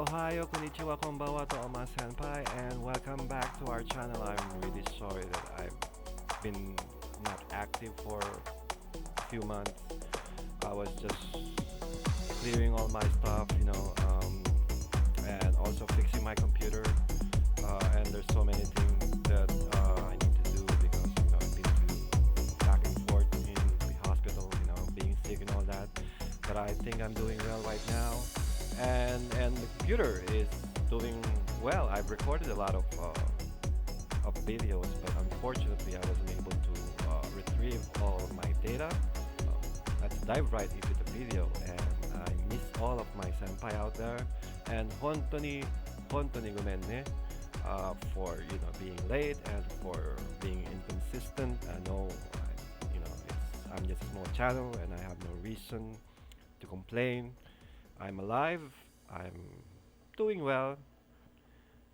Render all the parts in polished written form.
Ohayo, konnichiwa, konbanwa to Oma Senpai, and welcome back to our channel. I'm really sorry that I've been not active for a few months. I was just clearing all my stuff, and also fixing my computer. And there's so many things that I need to do because I've been back and forth in the hospital, being sick and all that. But I think I'm doing well right now, and the computer is doing well. I've recorded a lot of videos, but unfortunately, I wasn't able to retrieve all of my data. Let's dive right into the video, and I miss all of my senpai out there, and hontoni gomenne for being late and for being inconsistent. I know, I'm just a small channel, and I have no reason to complain. I'm alive. I'm doing well,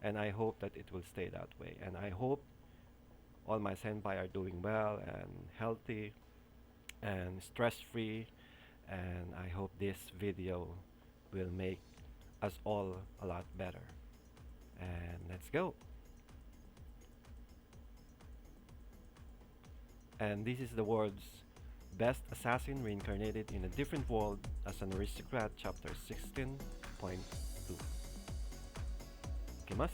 and I hope that it will stay that way. And I hope all my senpai are doing well and healthy and stress-free. And I hope this video will make us all a lot better. And let's go. And this is the world's best assassin reincarnated in a different world as an aristocrat, chapter 16.2. Ikimasu.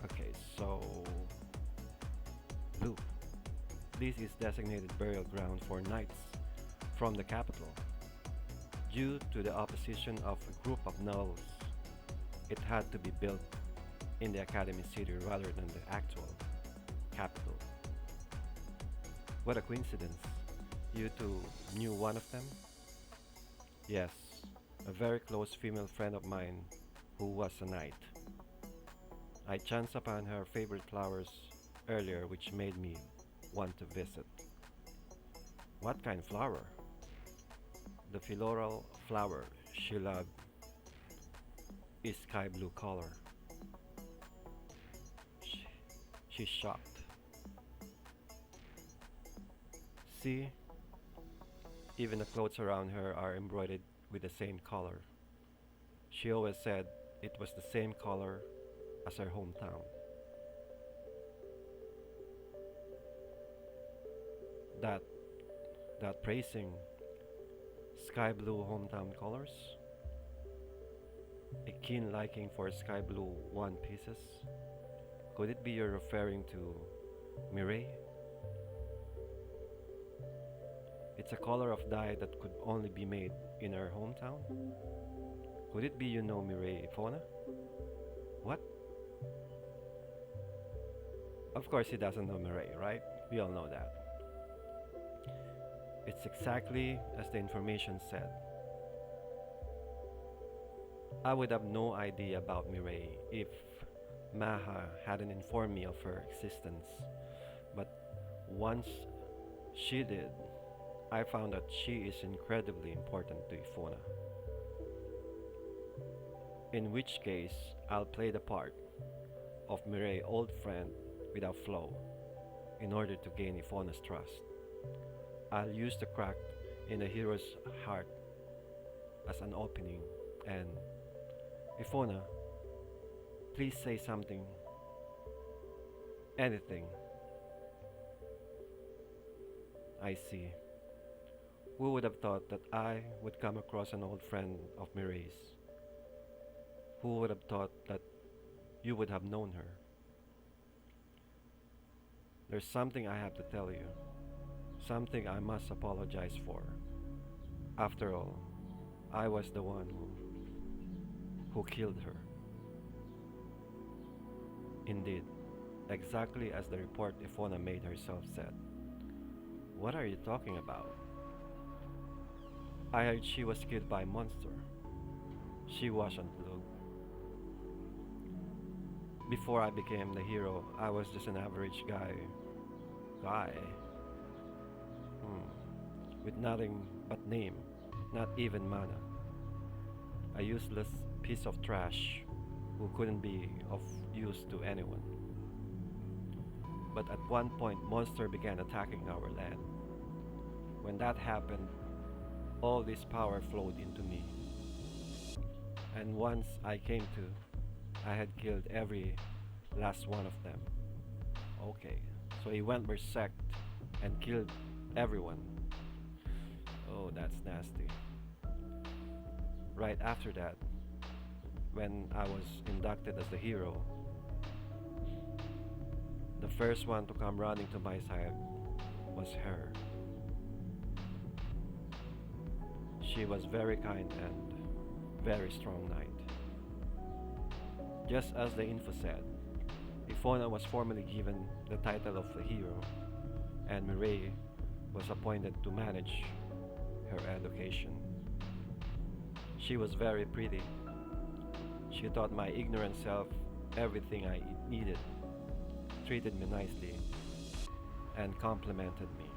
Okay, so Lugh. This is designated burial ground for knights from the capital. Due to the opposition of a group of gnolls, it had to be built in the academy city rather than the actual capital. What a coincidence. You two knew one of them? Yes, a very close female friend of mine who was a knight. I chanced upon her favorite flowers earlier, which made me want to visit. What kind of flower? The floral flower she loved is sky blue color. She's shocked. See, even the clothes around her are embroidered with the same color. She always said it was the same color as her hometown. That praising sky blue hometown colors, a keen liking for sky blue one pieces. Could it be you're referring to Mireille? It's a color of dye that could only be made in her hometown? Could it be you know Mireille Epona? What? Of course he doesn't know Mireille, right? We all know that. It's exactly as the information said. I would have no idea about Mireille if Maha hadn't informed me of her existence, but once she did, I found that she is incredibly important to Epona. In which case, I'll play the part of Mireille's old friend without flaw in order to gain Epona's trust. I'll use the crack in the hero's heart as an opening, and Epona, please say something. Anything. I see. Who would have thought that I would come across an old friend of Mireille's? Who would have thought that you would have known her? There's something I have to tell you. Something I must apologize for. After all, I was the one who killed her. Indeed, exactly as the report Epona made herself said. What are you talking about? I heard she was killed by a monster. She wasn't, Lugh. Before I became the hero, I was just an average guy. With nothing but name, not even mana. A useless piece of trash who couldn't be of use to anyone. But at one point, monster began attacking our land. When that happened, all this power flowed into me. And once I came to, I had killed every last one of them. Okay, so he went berserk and killed everyone. Oh, that's nasty. Right after that, when I was inducted as the hero, the first one to come running to my side was her. She was very kind and very strong knight. Just as the info said, Epona was formally given the title of the hero, and Mireille was appointed to manage her education. She was very pretty. She taught my ignorant self everything I needed, treated me nicely, and complimented me.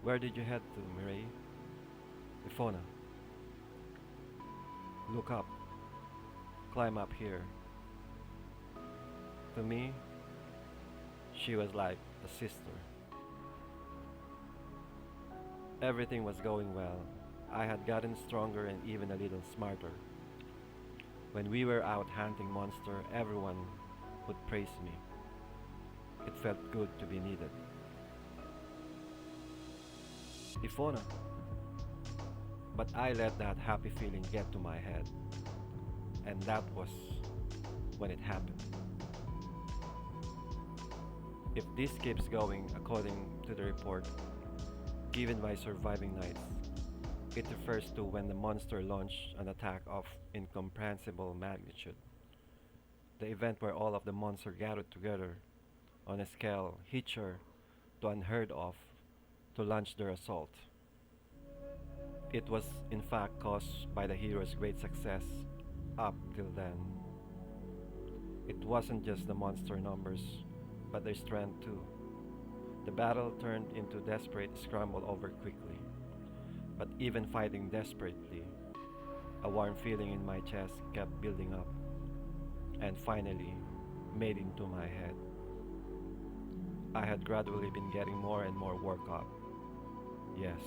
Where did you head to, Mireille? Epona. Look up. Climb up here. To me, she was like a sister. Everything was going well. I had gotten stronger and even a little smarter. When we were out hunting monster, everyone would praise me. It felt good to be needed. Epona. But I let that happy feeling get to my head. And that was when it happened. If this keeps going according to the report given by surviving knights, it refers to when the monster launched an attack of incomprehensible magnitude. The event where all of the monsters gathered together on a scale hitcher to unheard of to launch their assault. It was in fact caused by the hero's great success up till then. It wasn't just the monster numbers, but their strength too. The battle turned into desperate scramble over quickly. But even fighting desperately, a warm feeling in my chest kept building up and finally made into my head. I had gradually been getting more and more worked up. Yes,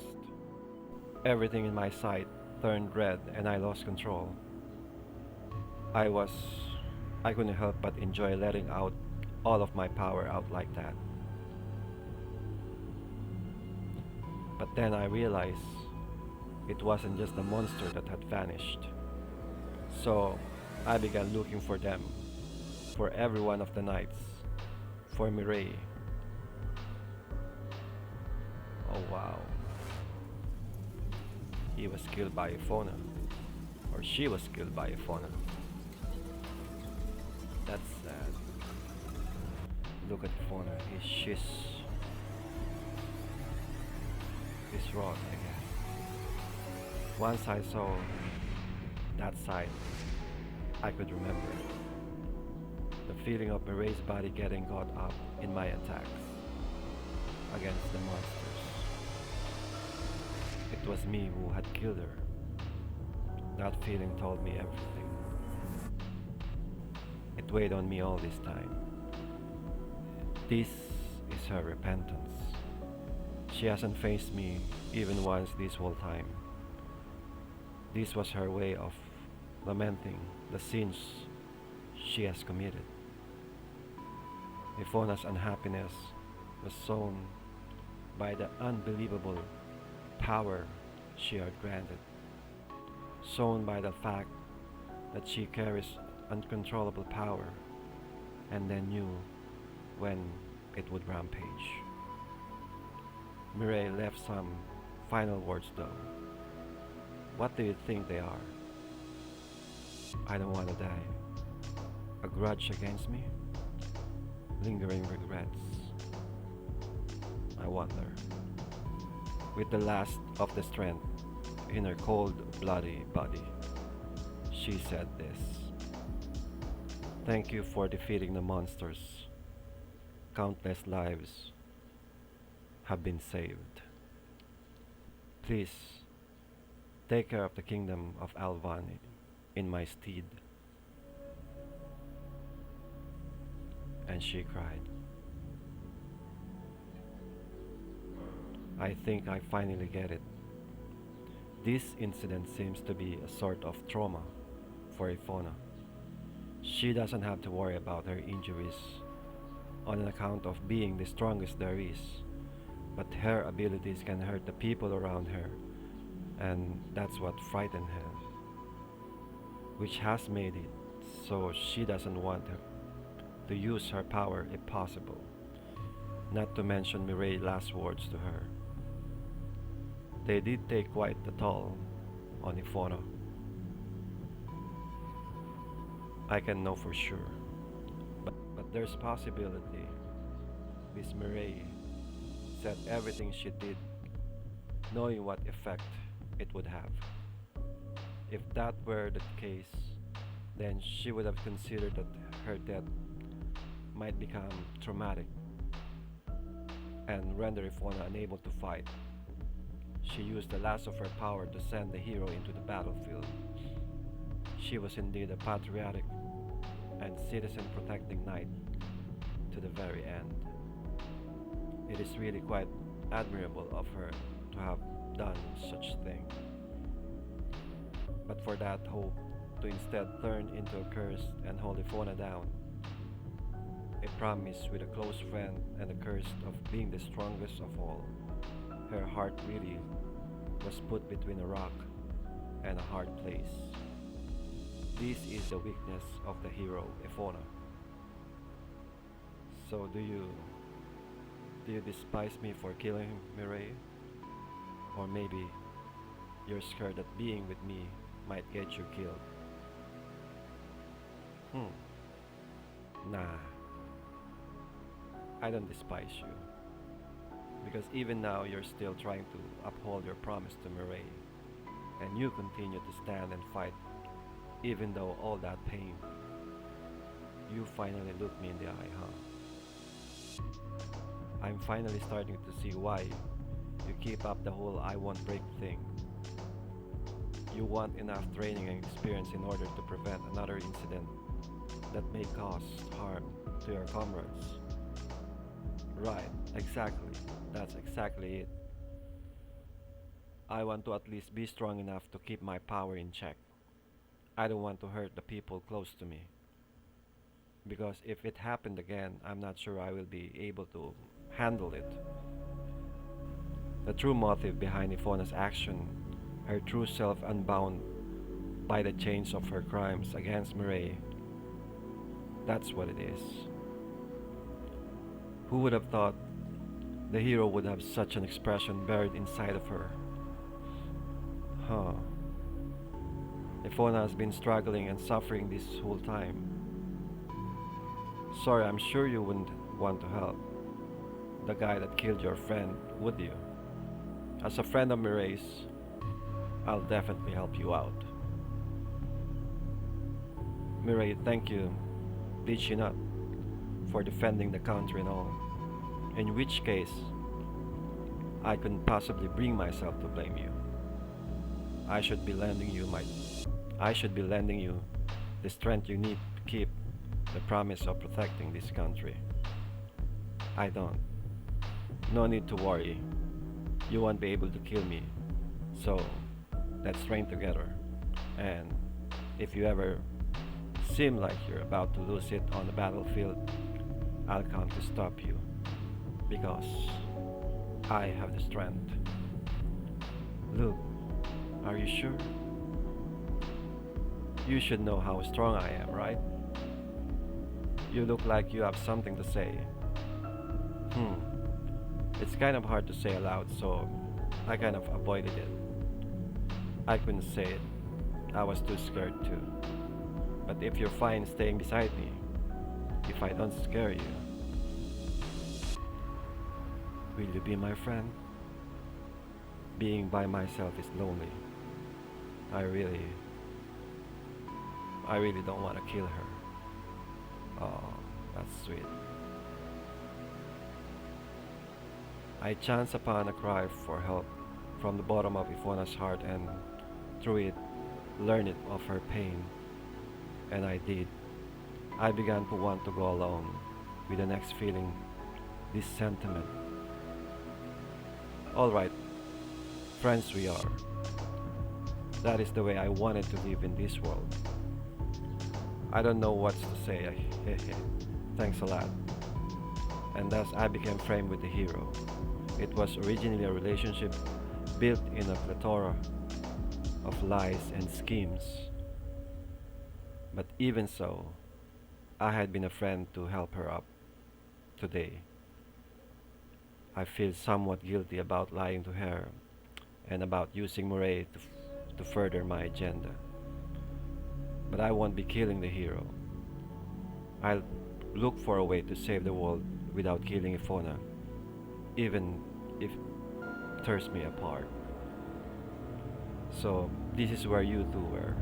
everything in my sight turned red and I lost control. I was I couldn't help but enjoy letting out all of my power out like that. But then I realized it wasn't just the monster that had vanished. So I began looking for them, for every one of the knights, for Mireille. Oh wow. He was killed by Epona. Or she was killed by Epona. That's sad. Look at Epona. She's wrong, I guess. Once I saw that sight, I could remember it. The feeling of Mireille's body getting caught up in my attacks against the monsters. It was me who had killed her. That feeling told me everything. It weighed on me all this time. This is her repentance. She hasn't faced me even once this whole time. This was her way of lamenting the sins she has committed. Epona's unhappiness was sown by the unbelievable power she had granted, sown by the fact that she carries uncontrollable power and then knew when it would rampage. Mireille left some final words though. What do you think they are? I don't want to die. A grudge against me? Lingering regrets? I wonder. With the last of the strength in her cold, bloody body, she said this. Thank you for defeating the monsters. Countless lives have been saved. Please, take care of the kingdom of Alvan in my stead. And she cried. I think I finally get it. This incident seems to be a sort of trauma for Epona. She doesn't have to worry about her injuries on account of being the strongest there is, but her abilities can hurt the people around her, and that's what frightened her, which has made it so she doesn't want her to use her power if possible, not to mention Mirai's last words to her. They did take quite a toll on Epona. I can know for sure. But there's possibility Miss Mireille said everything she did knowing what effect it would have. If that were the case, then she would have considered that her death might become traumatic and render Ifona unable to fight. She used the last of her power to send the hero into the battlefield. She was indeed a patriotic and citizen protecting knight to the very end. It is really quite admirable of her to have done such thing. But for that hope to instead turn into a curse and hold Epona down, a promise with a close friend and a curse of being the strongest of all, her heart really was put between a rock and a hard place. This is the weakness of the hero, Epona. So do you despise me for killing Mireille? Or maybe you're scared that being with me might get you killed? Nah, I don't despise you. Because even now you're still trying to uphold your promise to Mireille. And you continue to stand and fight even though all that pain. You finally look me in the eye, huh? I'm finally starting to see why you keep up the whole I won't break thing. You want enough training and experience in order to prevent another incident that may cause harm to your comrades. Right, exactly. That's exactly it. I want to at least be strong enough to keep my power in check. I don't want to hurt the people close to me. Because if it happened again, I'm not sure I will be able to handle it. The true motive behind Ifona's action, her true self unbound by the chains of her crimes against Mireille, that's what it is. Who would have thought the hero would have such an expression buried inside of her? Huh. Epona has been struggling and suffering this whole time. Sorry, I'm sure you wouldn't want to help the guy that killed your friend, would you? As a friend of Mireille's, I'll definitely help you out. Mireille, thank you, did she not, for defending the country and all. In which case, I couldn't possibly bring myself to blame you. I should be lending you the strength you need to keep the promise of protecting this country. I don't. No need to worry. You won't be able to kill me. So, let's train together. And if you ever seem like you're about to lose it on the battlefield, I'll come to stop you. Because I have the strength. Lugh, are you sure? You should know how strong I am, right? You look like you have something to say. It's kind of hard to say aloud, so I kind of avoided it. I couldn't say it. I was too scared to. But if you're fine staying beside me, if I don't scare you, will you be my friend? Being by myself is lonely. I really don't want to kill her. Oh, that's sweet. I chanced upon a cry for help from the bottom of Ifona's heart and through it learned it of her pain. And I did. I began to want to go alone with the next feeling, this sentiment. Alright, friends we are. That is the way I wanted to live in this world. I don't know what to say. Thanks a lot. And thus I became framed with the hero. It was originally a relationship built in a plethora of lies and schemes. But even so, I had been a friend to help her up. Today, I feel somewhat guilty about lying to her and about using Murray to further my agenda. But I won't be killing the hero. I'll look for a way to save the world without killing Epona, even if it tears me apart. So, this is where you two were.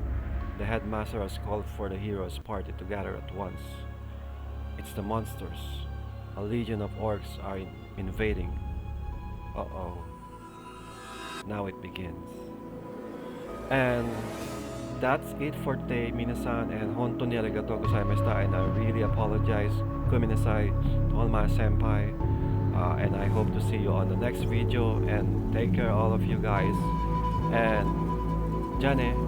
The headmaster has called for the heroes' party to gather at once. It's the monsters. A legion of orcs are invading. Uh-oh. Now it begins. And that's it for today, minasan, and honto ni arigatou gozaimashita, and I really apologize, kuminasai, to all my senpai, and I hope to see you on the next video, and take care all of you guys, and jane!